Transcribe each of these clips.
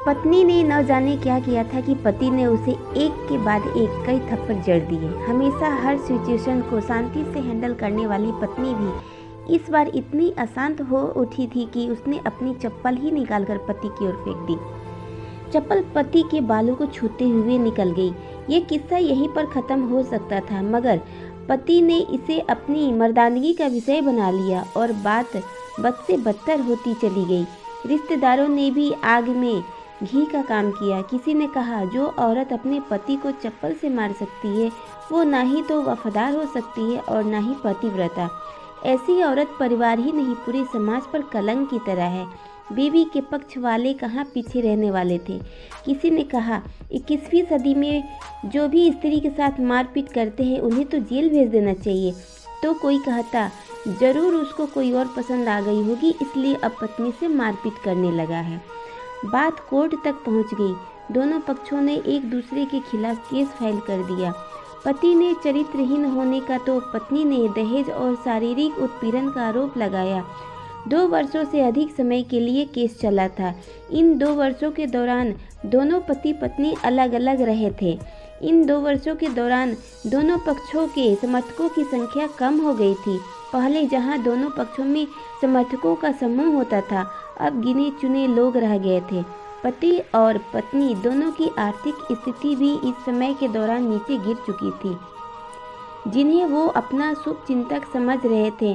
पत्नी ने न जाने क्या किया था कि पति ने उसे एक के बाद एक कई थप्पड़ जड़ दिए। हमेशा हर सिचुएशन को शांति से हैंडल करने वाली पत्नी भी इस बार इतनी अशांत हो उठी थी कि उसने अपनी चप्पल ही निकालकर पति की ओर फेंक दी। चप्पल पति के बालों को छूते हुए निकल गई। ये किस्सा यहीं पर ख़त्म हो सकता था, मगर पति ने इसे अपनी मर्दानगी का विषय बना लिया और बात बद से बदतर होती चली गई। रिश्तेदारों ने भी आग में घी का काम किया। किसी ने कहा, जो औरत अपने पति को चप्पल से मार सकती है वो ना ही तो वफादार हो सकती है और ना ही पतिव्रता। ऐसी औरत परिवार ही नहीं पूरे समाज पर कलंक की तरह है। बीवी के पक्ष वाले कहाँ पीछे रहने वाले थे। किसी ने कहा, 21वीं सदी में जो भी स्त्री के साथ मारपीट करते हैं उन्हें तो जेल भेज देना चाहिए। तो कोई कहता, जरूर उसको कोई और पसंद आ गई होगी इसलिए अब पत्नी से मारपीट करने लगा है। बात कोर्ट तक पहुंच गई। दोनों पक्षों ने एक दूसरे के खिलाफ केस फाइल कर दिया। पति ने चरित्रहीन होने का तो पत्नी ने दहेज और शारीरिक उत्पीड़न का आरोप लगाया। 2 वर्षों से अधिक समय के लिए केस चला था। इन 2 वर्षों के दौरान दोनों पति पत्नी अलग अलग रहे थे। इन 2 वर्षों के दौरान दोनों पक्षों के समर्थकों की संख्या कम हो गई थी। पहले जहां दोनों पक्षों में समर्थकों का समूह होता था, अब गिने चुने लोग रह गए थे। पति और पत्नी दोनों की आर्थिक स्थिति भी इस समय के दौरान नीचे गिर चुकी थी, जिन्हें वो अपना शुभ चिंतक समझ रहे थे।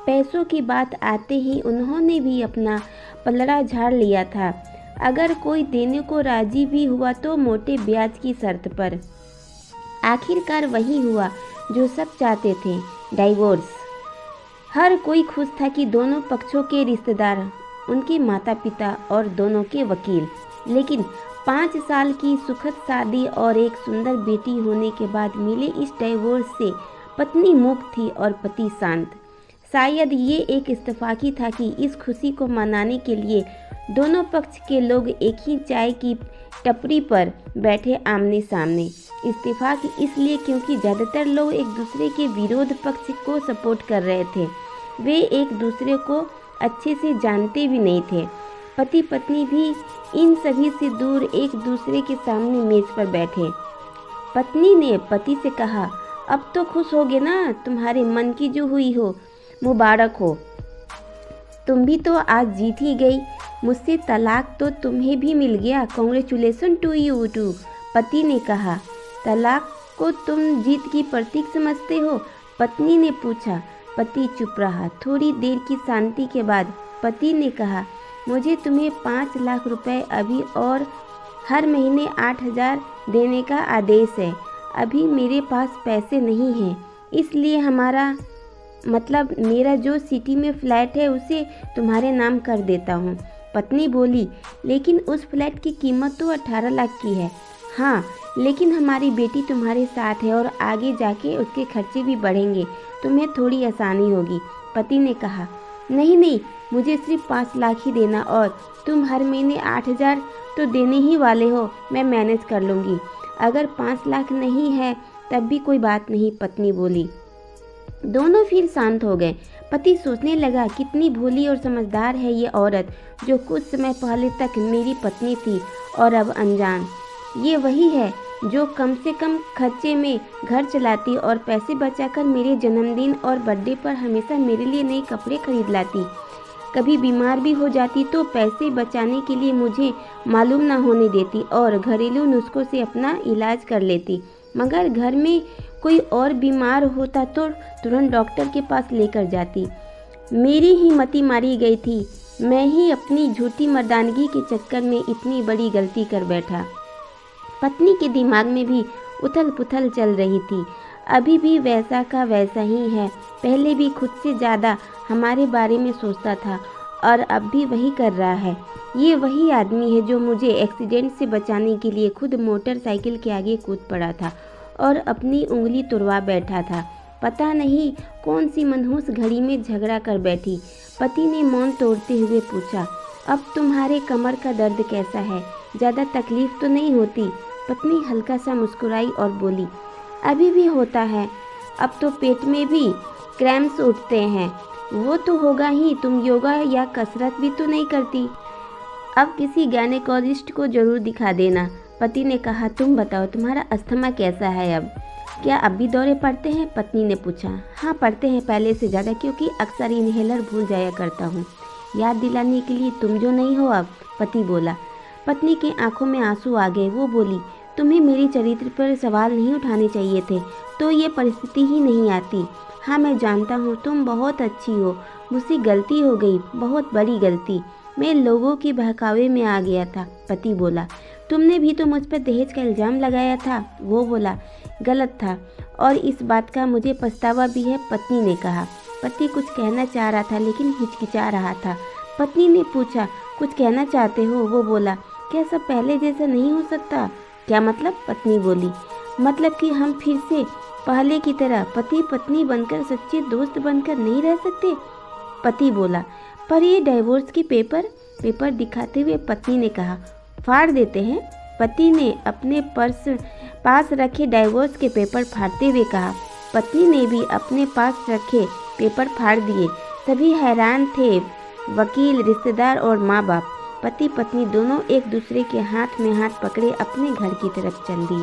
पैसों की बात आते ही उन्होंने भी अपना पलड़ा झाड़ लिया था। अगर कोई देने को राजी भी हुआ तो मोटे ब्याज की शर्त पर। आखिरकार वही हुआ जो सब चाहते थे, डाइवोर्स। हर कोई खुश था कि दोनों पक्षों के रिश्तेदार, उनके माता पिता और दोनों के वकील। लेकिन 5 साल की सुखद शादी और एक सुंदर बेटी होने के बाद मिले इस डाइवोर्स से पत्नी मूक थी और पति शांत। शायद ये एक इत्तेफाकी था कि इस खुशी को मनाने के लिए दोनों पक्ष के लोग एक ही चाय की टपरी पर बैठे आमने सामने। इत्तेफाक इसलिए क्योंकि ज़्यादातर लोग एक दूसरे के विरोध पक्ष को सपोर्ट कर रहे थे। वे एक दूसरे को अच्छे से जानते भी नहीं थे। पति पत्नी भी इन सभी से दूर एक दूसरे के सामने मेज पर बैठे। पत्नी ने पति से कहा, अब तो खुश होगे ना, तुम्हारे मन की जो हुई हो मुबारक हो। तुम भी तो आज जीत ही गई। मुझसे तलाक तो तुम्हें भी मिल गया, कॉन्ग्रेचुलेसन टू यू टू। पति ने कहा, तलाक को तुम जीत की प्रतीक समझते हो? पत्नी ने पूछा। पति चुप रहा। थोड़ी देर की शांति के बाद पति ने कहा, मुझे तुम्हें 5 लाख रुपए अभी और हर महीने 8,000 देने का आदेश है। अभी मेरे पास पैसे नहीं हैं, इसलिए मेरा जो सिटी में फ्लैट है उसे तुम्हारे नाम कर देता हूँ। पत्नी बोली, लेकिन उस फ्लैट की कीमत तो 18 लाख की है। हाँ, लेकिन हमारी बेटी तुम्हारे साथ है और आगे जाके उसके खर्चे भी बढ़ेंगे, तुम्हें थोड़ी आसानी होगी। पति ने कहा, नहीं, मुझे सिर्फ 5 लाख ही देना और तुम हर महीने 8,000 तो देने ही वाले हो, मैं मैनेज कर लूँगी। अगर 5 लाख नहीं है तब भी कोई बात नहीं, पत्नी बोली। दोनों फिर शांत हो गए। पति सोचने लगा, कितनी भोली और समझदार है ये औरत जो कुछ समय पहले तक मेरी पत्नी थी और अब अनजान। ये वही है जो कम से कम खर्चे में घर चलाती और पैसे बचाकर मेरे जन्मदिन और बर्थडे पर हमेशा मेरे लिए नए कपड़े खरीद लाती। कभी बीमार भी हो जाती तो पैसे बचाने के लिए मुझे मालूम ना होने देती और घरेलू नुस्खों से अपना इलाज कर लेती। मगर घर में कोई और बीमार होता तो तुरंत डॉक्टर के पास लेकर जाती। मेरी ही मति मारी गई थी। मैं ही अपनी झूठी मर्दानगी के चक्कर में इतनी बड़ी गलती कर बैठा। पत्नी के दिमाग में भी उथल पुथल चल रही थी। अभी भी वैसा का वैसा ही है। पहले भी खुद से ज़्यादा हमारे बारे में सोचता था और अब भी वही कर रहा है। ये वही आदमी है जो मुझे एक्सीडेंट से बचाने के लिए खुद मोटरसाइकिल के आगे कूद पड़ा था और अपनी उंगली तुड़वा बैठा था। पता नहीं कौन सी मनहूस घड़ी में झगड़ा कर बैठी। पति ने मौन तोड़ते हुए पूछा, अब तुम्हारे कमर का दर्द कैसा है? ज़्यादा तकलीफ तो नहीं होती? पत्नी हल्का सा मुस्कुराई और बोली, अभी भी होता है। अब तो पेट में भी क्रैम्प्स उठते हैं। वो तो होगा ही, तुम योगा या कसरत भी तो नहीं करती। अब किसी गायनेकोलॉजिस्ट को जरूर दिखा देना। पति ने कहा, तुम बताओ तुम्हारा अस्थमा कैसा है अब? क्या अब भी दौरे पड़ते हैं? पत्नी ने पूछा। हाँ पड़ते हैं, पहले से ज़्यादा, क्योंकि अक्सर इन्हेलर भूल जाया करता हूँ। याद दिलाने के लिए तुम जो नहीं हो अब, पति बोला। पत्नी की आंखों में आंसू आ गए। वो बोली, तुम्हें मेरी चरित्र पर सवाल नहीं उठाने चाहिए थे, तो ये परिस्थिति ही नहीं आती। हाँ मैं जानता हूँ तुम बहुत अच्छी हो, मुझसे गलती हो गई, बहुत बड़ी गलती। मैं लोगों की बहकावे में आ गया था, पति बोला। तुमने भी तो मुझ पर दहेज का इल्ज़ाम लगाया था, वो बोला। गलत था और इस बात का मुझे पछतावा भी है, पत्नी ने कहा। पति कुछ कहना चाह रहा था लेकिन हिचकिचा रहा था। पत्नी ने पूछा, कुछ कहना चाहते हो? वो बोला, क्या सब पहले जैसा नहीं हो सकता? क्या मतलब? पत्नी बोली, मतलब कि हम फिर से पहले की तरह पति पत्नी बनकर, सच्चे दोस्त बनकर नहीं रह सकते? पति बोला, पर ये डाइवोर्स की पेपर दिखाते हुए पत्नी ने कहा, फाड़ देते हैं। पति ने अपने पास रखे डाइवोर्स के पेपर फाड़ते हुए कहा। पत्नी ने भी अपने पास रखे पेपर फाड़ दिए। सभी हैरान थे, वकील, रिश्तेदार और माँ बाप। पति पत्नी दोनों एक दूसरे के हाथ में हाथ पकड़े अपने घर की तरफ चल दिए।